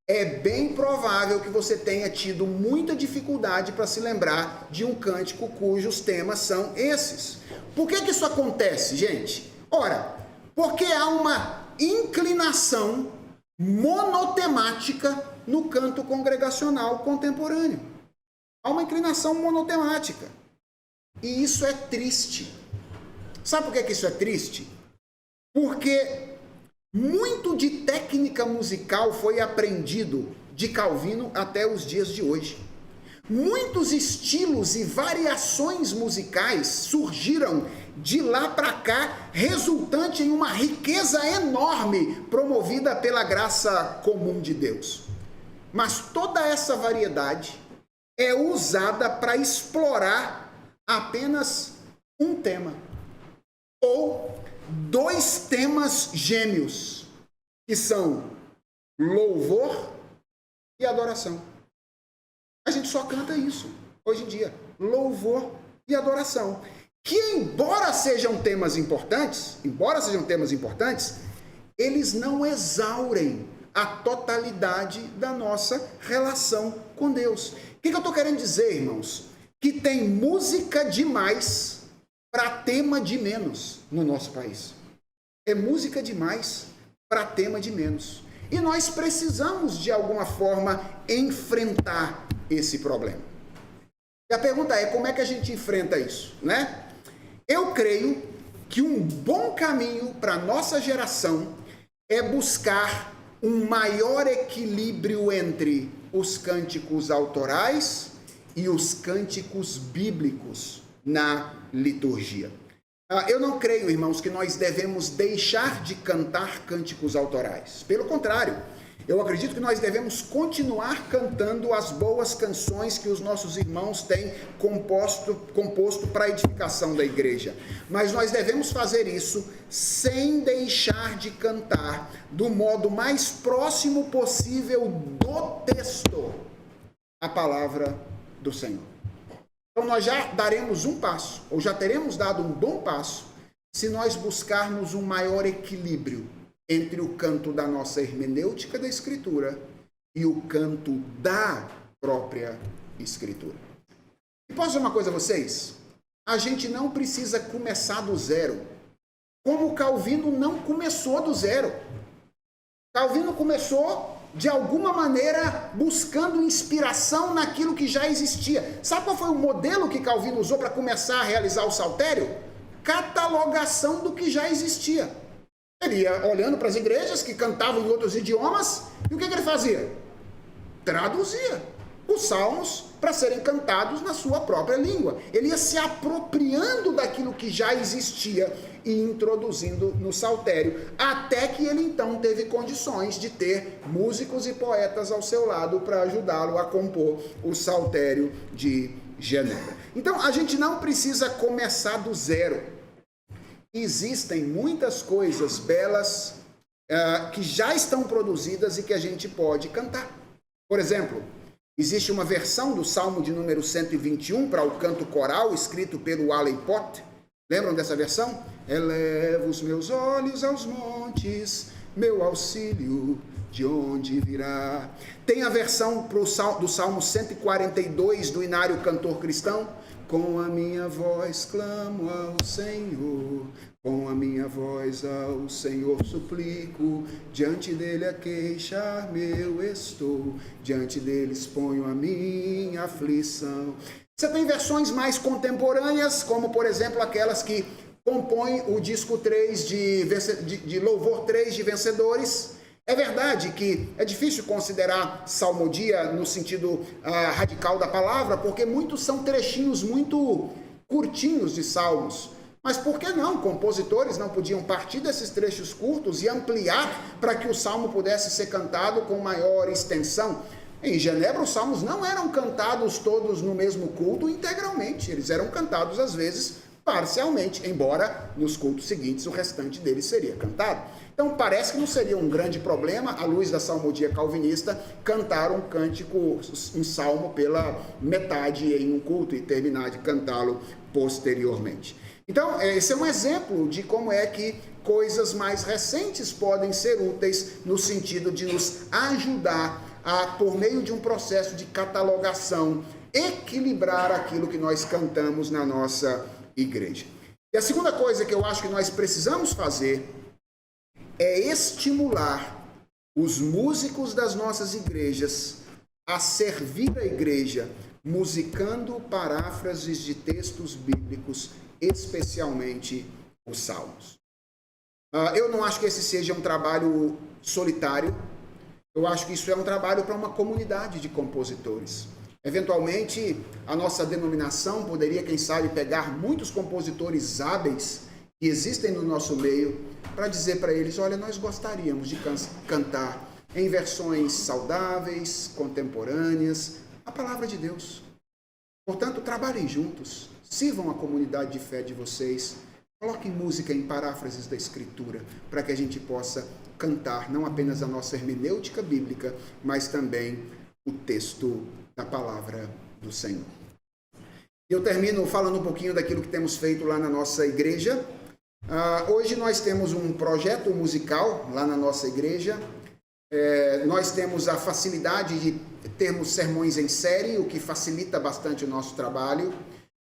A: é bem provável que você tenha tido muita dificuldade para se lembrar de um cântico cujos temas são esses. Por que isso acontece, gente? Ora, porque há uma inclinação monotemática no canto congregacional contemporâneo. Há uma inclinação monotemática. E isso é triste. Sabe por que isso é triste? Porque muito de técnica musical foi aprendido de Calvino até os dias de hoje. Muitos estilos e variações musicais surgiram de lá para cá, resultante em uma riqueza enorme promovida pela graça comum de Deus. Mas toda essa variedade é usada para explorar apenas um tema, ou dois temas gêmeos, que são louvor e adoração. A gente só canta isso hoje em dia, louvor e adoração, que embora sejam temas importantes, eles não exaurem a totalidade da nossa relação com Deus. O que eu estou querendo dizer, irmãos? Que tem música demais para tema de menos no nosso país. É música demais para tema de menos. E nós precisamos, de alguma forma, enfrentar esse problema. E a pergunta é, como é que a gente enfrenta isso, né? Eu creio que um bom caminho para a nossa geração é buscar um maior equilíbrio entre os cânticos autorais e os cânticos bíblicos na liturgia. Eu não creio, irmãos, que nós devemos deixar de cantar cânticos autorais. Pelo contrário, eu acredito que nós devemos continuar cantando as boas canções que os nossos irmãos têm composto para a edificação da igreja. Mas nós devemos fazer isso sem deixar de cantar do modo mais próximo possível do texto a palavra do Senhor. Então nós já daremos um passo, ou já teremos dado um bom passo, se nós buscarmos um maior equilíbrio entre o canto da nossa hermenêutica da Escritura e o canto da própria Escritura. E posso dizer uma coisa a vocês? A gente não precisa começar do zero, como Calvino não começou do zero. Calvino começou, de alguma maneira, buscando inspiração naquilo que já existia. Sabe qual foi o modelo que Calvino usou para começar a realizar o saltério? Catalogação do que já existia. Ele ia olhando para as igrejas que cantavam em outros idiomas, e o que ele fazia? Traduzia os salmos para serem cantados na sua própria língua. Ele ia se apropriando daquilo que já existia e introduzindo no saltério, até que ele então teve condições de ter músicos e poetas ao seu lado para ajudá-lo a compor o saltério de Genebra. Então, a gente não precisa começar do zero. Existem muitas coisas belas que já estão produzidas e que a gente pode cantar. Por exemplo, existe uma versão do Salmo de número 121 para o canto coral, escrito pelo Allen Pott. Lembram dessa versão? Elevo os meus olhos aos montes, meu auxílio de onde virá? Tem a versão do Salmo 142 do Inário Cantor Cristão. Com a minha voz clamo ao Senhor, com a minha voz ao Senhor suplico, diante dele a queixar-me eu estou, diante dele exponho a minha aflição. Você tem versões mais contemporâneas, como por exemplo aquelas que compõem o disco 3 de Louvor 3 de Vencedores. É verdade que é difícil considerar salmodia no sentido radical da palavra, porque muitos são trechinhos muito curtinhos de salmos. Mas por que não? Compositores não podiam partir desses trechos curtos e ampliar para que o salmo pudesse ser cantado com maior extensão. Em Genebra, os salmos não eram cantados todos no mesmo culto integralmente. Eles eram cantados, às vezes, parcialmente, embora nos cultos seguintes o restante deles seria cantado. Então, parece que não seria um grande problema, à luz da salmodia calvinista, cantar um cântico, um salmo pela metade em um culto e terminar de cantá-lo posteriormente. Então, esse é um exemplo de como é que coisas mais recentes podem ser úteis no sentido de nos ajudar a, por meio de um processo de catalogação, equilibrar aquilo que nós cantamos na nossa igreja. E a segunda coisa que eu acho que nós precisamos fazer é estimular os músicos das nossas igrejas a servir a igreja, musicando paráfrases de textos bíblicos, especialmente os salmos. Eu não acho que esse seja um trabalho solitário. Eu acho que isso é um trabalho para uma comunidade de compositores. Eventualmente, a nossa denominação poderia, quem sabe, pegar muitos compositores hábeis que existem no nosso meio para dizer para eles, olha, nós gostaríamos de cantar em versões saudáveis, contemporâneas, a palavra de Deus. Portanto, trabalhem juntos, sirvam a comunidade de fé de vocês, coloquem música em paráfrases da Escritura, para que a gente possa cantar não apenas a nossa hermenêutica bíblica, mas também o texto da palavra do Senhor. Eu termino falando um pouquinho daquilo que temos feito lá na nossa igreja. Hoje nós temos um projeto musical lá na nossa igreja. Nós temos a facilidade de termos sermões em série, o que facilita bastante o nosso trabalho.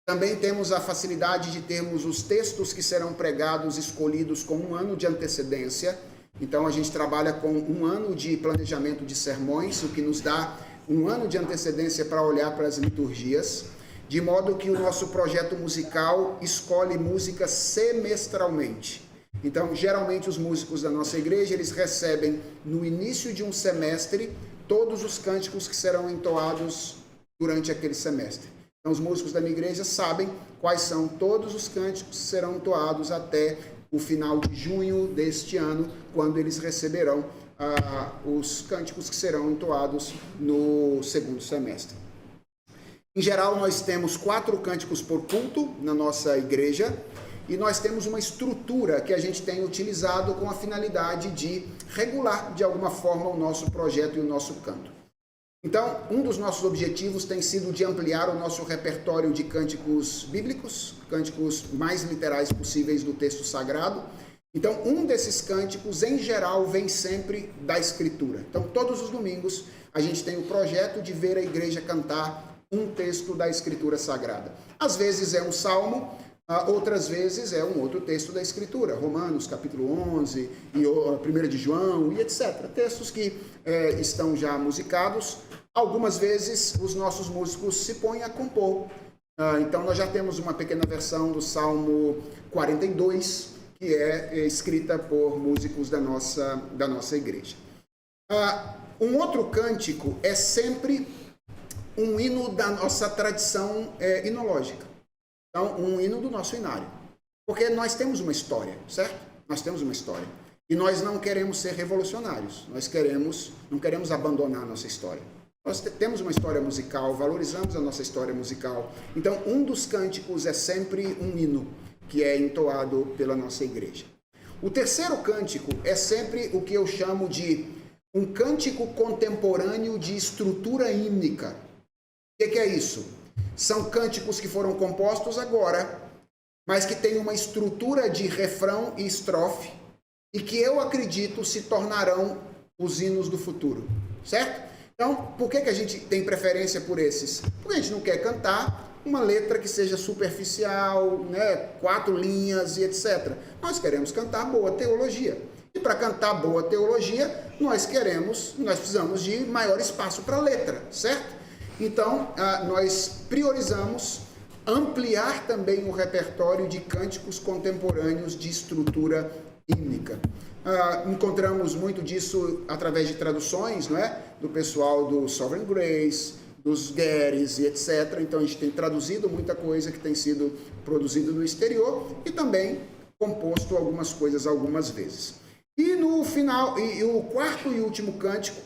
A: Também temos a facilidade de termos os textos que serão pregados escolhidos com 1 ano de antecedência. Então a gente trabalha com 1 ano de planejamento de sermões, o que nos dá 1 ano de antecedência para olhar para as liturgias, de modo que o nosso projeto musical escolhe música semestralmente. Então, geralmente os músicos da nossa igreja, eles recebem no início de um semestre todos os cânticos que serão entoados durante aquele semestre. Então, os músicos da minha igreja sabem quais são todos os cânticos que serão entoados até o final de junho deste ano, quando eles receberão os cânticos que serão entoados no segundo semestre. Em geral, nós temos 4 cânticos por culto na nossa igreja e nós temos uma estrutura que a gente tem utilizado com a finalidade de regular, de alguma forma, o nosso projeto e o nosso canto. Então, um dos nossos objetivos tem sido de ampliar o nosso repertório de cânticos bíblicos, cânticos mais literais possíveis do texto sagrado. Então, um desses cânticos, em geral, vem sempre da Escritura. Então, todos os domingos, a gente tem o projeto de ver a igreja cantar um texto da Escritura Sagrada. Às vezes é um salmo, outras vezes é um outro texto da Escritura, Romanos, capítulo 11, e 1 de João, e etc. Textos que estão já musicados. Algumas vezes os nossos músicos se põem a compor. Então, nós já temos uma pequena versão do Salmo 42, que é escrita por músicos da nossa igreja. Um outro cântico é sempre um hino da nossa tradição hinológica. Então, um hino do nosso inário. Porque nós temos uma história, certo? Nós temos uma história. E nós não queremos ser revolucionários. Não queremos abandonar a nossa história. Nós temos uma história musical, valorizamos a nossa história musical. Então, um dos cânticos é sempre um hino que é entoado pela nossa igreja. O terceiro cântico é sempre o que eu chamo de um cântico contemporâneo de estrutura hímnica. O que é isso? São cânticos que foram compostos agora, mas que têm uma estrutura de refrão e estrofe, e que eu acredito se tornarão os hinos do futuro, certo? Então, por que a gente tem preferência por esses? Porque a gente não quer cantar uma letra que seja superficial, 4 linhas e etc. Nós queremos cantar boa teologia. E para cantar boa teologia, nós precisamos de maior espaço para a letra, certo? Então, nós priorizamos ampliar também o repertório de cânticos contemporâneos de estrutura hímnica. Encontramos muito disso através de traduções, não é? Do pessoal do Sovereign Grace, dos Guedes e etc. Então a gente tem traduzido muita coisa que tem sido produzido no exterior e também composto algumas coisas algumas vezes. E no final, e o quarto e último cântico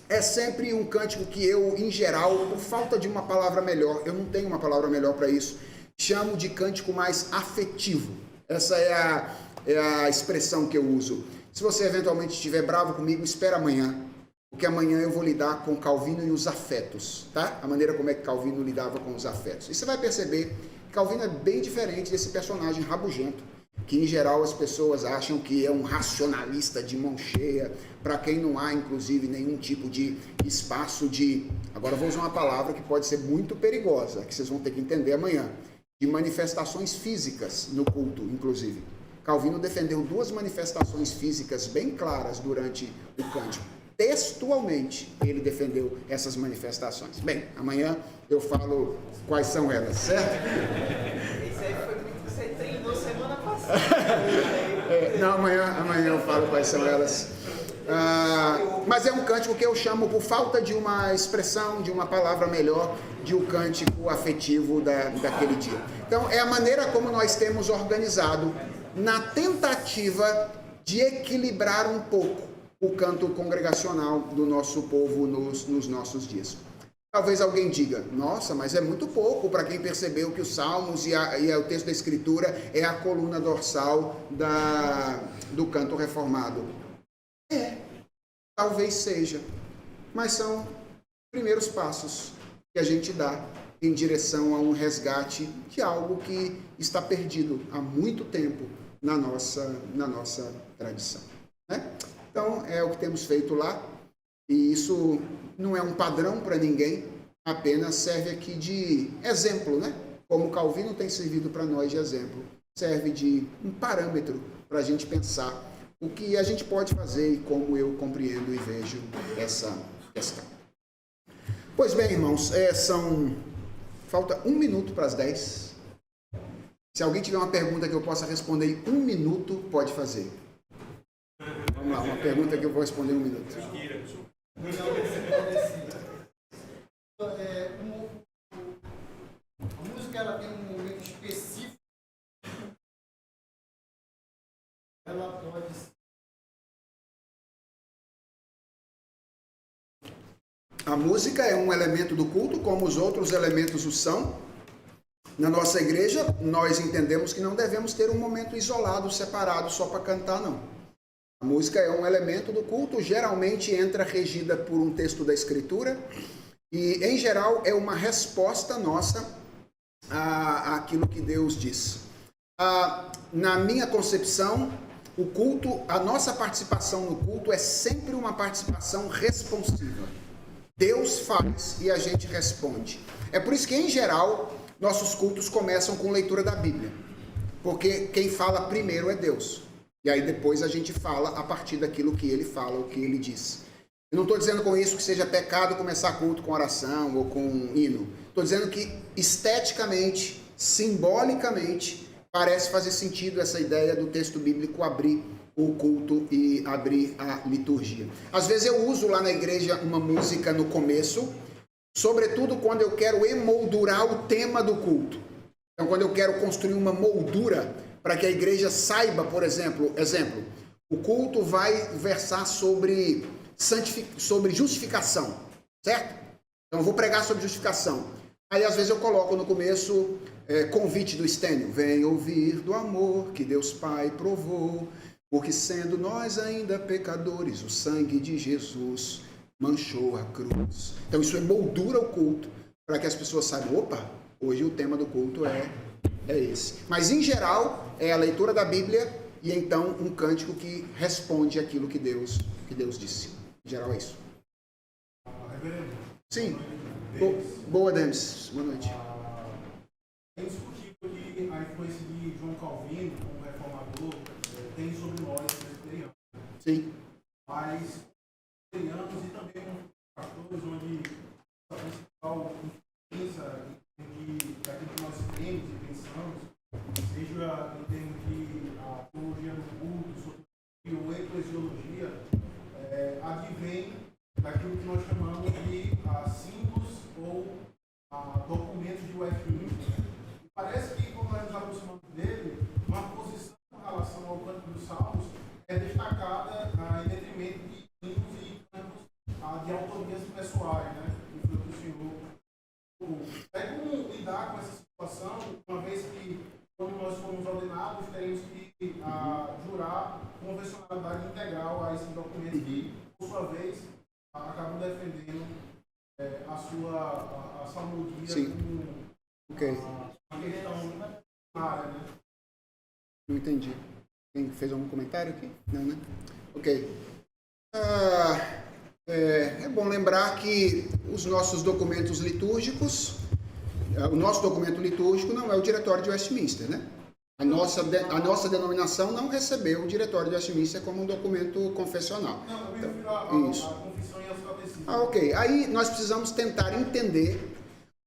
A: é sempre um cântico que eu, em geral, por falta de uma palavra melhor, eu não tenho uma palavra melhor para isso, chamo de cântico mais afetivo. Essa é a expressão que eu uso. Se você eventualmente estiver bravo comigo, espera amanhã, porque amanhã eu vou lidar com Calvino e os afetos, tá? A maneira como é que Calvino lidava com os afetos. E você vai perceber que Calvino é bem diferente desse personagem rabugento, que em geral as pessoas acham que é um racionalista de mão cheia, para quem não há, inclusive, nenhum tipo de espaço de... Agora eu vou usar uma palavra que pode ser muito perigosa, que vocês vão ter que entender amanhã, de manifestações físicas no culto, inclusive. Calvino defendeu duas manifestações físicas bem claras durante o cântico. Textualmente, ele defendeu essas manifestações. Bem, amanhã eu falo quais são elas, certo?
B: Isso aí foi muito que você treinou semana passada.
A: Não, amanhã eu falo quais são elas. Mas é um cântico que eu chamo, por falta de uma expressão, de uma palavra melhor, de um cântico afetivo daquele dia. Então, é a maneira como nós temos organizado na tentativa de equilibrar um pouco o canto congregacional do nosso povo nos nossos dias. Talvez alguém diga, nossa, mas é muito pouco para quem percebeu que os Salmos e o texto da Escritura é a coluna dorsal do canto reformado. Talvez seja, mas são primeiros passos que a gente dá em direção a um resgate de algo que está perdido há muito tempo na nossa tradição, né? Então, é o que temos feito lá, e isso não é um padrão para ninguém, apenas serve aqui de exemplo, né? Como Calvino tem servido para nós de exemplo, serve de um parâmetro para a gente pensar o que a gente pode fazer e como eu compreendo e vejo essa questão. Pois bem, irmãos, falta 1 minuto para as 10. Se alguém tiver uma pergunta que eu possa responder em 1 minuto, pode fazer. Vamos lá, uma pergunta que eu vou responder em 1 minuto.
C: A música ela tem um momento específico. Ela pode ser.
A: A música é um elemento do culto, como os outros elementos o são. Na nossa igreja, nós entendemos que não devemos ter um momento isolado, separado, só para cantar, não. A música é um elemento do culto, geralmente entra regida por um texto da Escritura e, em geral, é uma resposta nossa àquilo que Deus diz. Na minha concepção, o culto, a nossa participação no culto é sempre uma participação responsiva. Deus faz e a gente responde. É por isso que, em geral, nossos cultos começam com leitura da Bíblia, porque quem fala primeiro é Deus. E aí depois a gente fala a partir daquilo que ele fala, o que ele diz. Eu não estou dizendo com isso que seja pecado começar culto com oração ou com hino. Estou dizendo que esteticamente, simbolicamente, parece fazer sentido essa ideia do texto bíblico abrir o culto e abrir a liturgia. Às vezes eu uso lá na igreja uma música no começo, sobretudo quando eu quero emoldurar o tema do culto. Então, quando eu quero construir uma moldura para que a igreja saiba, por exemplo, o culto vai versar sobre justificação, certo? Então, eu vou pregar sobre justificação. Aí, às vezes, eu coloco no começo convite do Stênio. Vem ouvir do amor que Deus Pai provou, porque sendo nós ainda pecadores, o sangue de Jesus manchou a cruz. Então, isso emoldura o culto para que as pessoas saibam, opa, hoje o tema do culto é esse. Mas, em geral, é a leitura da Bíblia e, então, um cântico que responde aquilo que Deus disse. Em geral, é isso. Sim. Boa, Demis. Boa noite.
C: É indiscutível que a influência de João Calvino, como reformador, tem sobre nós, presbiterianos.
A: Sim.
C: Mas presbiterianos e também pastores onde a influência daquilo que nós temos e pensamos, seja em termos de teologia do culto, ou eclesiologia, advém daquilo que nós chamamos de símbolos ou documentos de Westminster. E parece que, quando nós nos aproximamos dele, uma posição com relação ao canto dos salmos é destacada em detrimento de hinos e cantos de autonomias pessoais, né? Que foi o que o senhor. Como lidar com essa situação, uma vez que, quando nós formos ordenados, teremos que jurar convencionalidade integral a esses documentos que, por sua vez, acabam defendendo a sua salmodia como uma questão área, né?
A: Não entendi. Quem fez algum comentário aqui? Não, né? Ok. É bom lembrar que os nossos documentos litúrgicos, o nosso documento litúrgico não é o Diretório de Westminster, né? A nossa denominação não recebeu o Diretório de Westminster como um documento confessional.
C: Não, eu me refiro à confissão e aos catecismos.
A: Ok. Aí nós precisamos tentar entender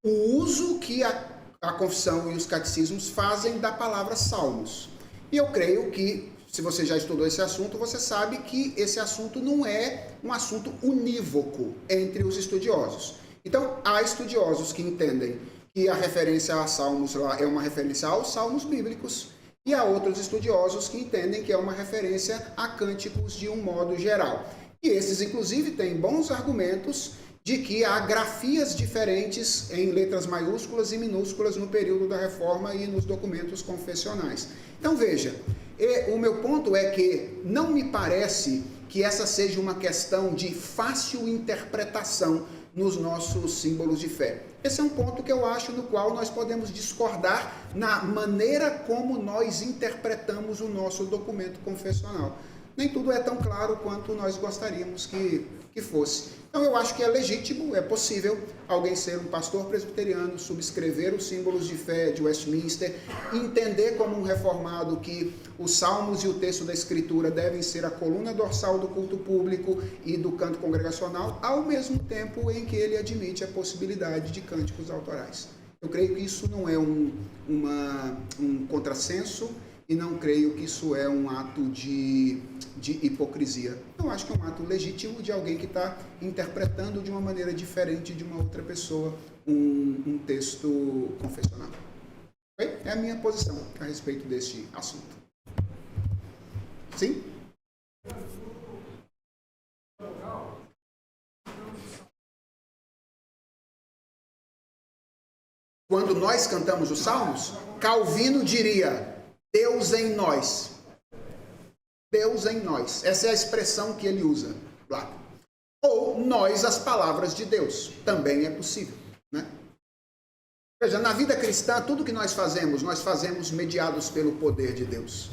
A: o uso que a confissão e os catecismos fazem da palavra salmos. E eu creio que, se você já estudou esse assunto, você sabe que esse assunto não é um assunto unívoco entre os estudiosos. Então, há estudiosos que entendem que a referência a salmos lá é uma referência aos salmos bíblicos, e há outros estudiosos que entendem que é uma referência a cânticos de um modo geral. E esses, inclusive, têm bons argumentos de que há grafias diferentes em letras maiúsculas e minúsculas no período da Reforma e nos documentos confessionais. Então, veja, o meu ponto é que não me parece que essa seja uma questão de fácil interpretação nos nossos símbolos de fé. Esse é um ponto que eu acho no qual nós podemos discordar na maneira como nós interpretamos o nosso documento confessional. Nem tudo é tão claro quanto nós gostaríamos que fosse. Então eu acho que é legítimo, é possível alguém ser um pastor presbiteriano, subscrever os símbolos de fé de Westminster, entender como um reformado que os salmos e o texto da Escritura devem ser a coluna dorsal do culto público e do canto congregacional, ao mesmo tempo em que ele admite a possibilidade de cânticos autorais. Eu creio que isso não é um contrassenso, e não creio que isso é um ato de hipocrisia. Eu acho que é um ato legítimo de alguém que está interpretando de uma maneira diferente de uma outra pessoa um texto confessional. É a minha posição a respeito deste assunto. Sim? Quando nós cantamos os salmos, Calvino diria: Deus em nós. Deus em nós. Essa é a expressão que ele usa lá. Ou nós, as palavras de Deus. Também é possível, né? Veja, na vida cristã, tudo que nós fazemos mediados pelo poder de Deus.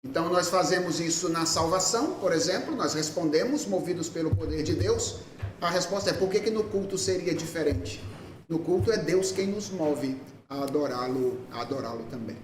A: Então, nós fazemos isso na salvação, por exemplo, nós respondemos movidos pelo poder de Deus. A resposta é: por que no culto seria diferente? No culto é Deus quem nos move a adorá-lo também.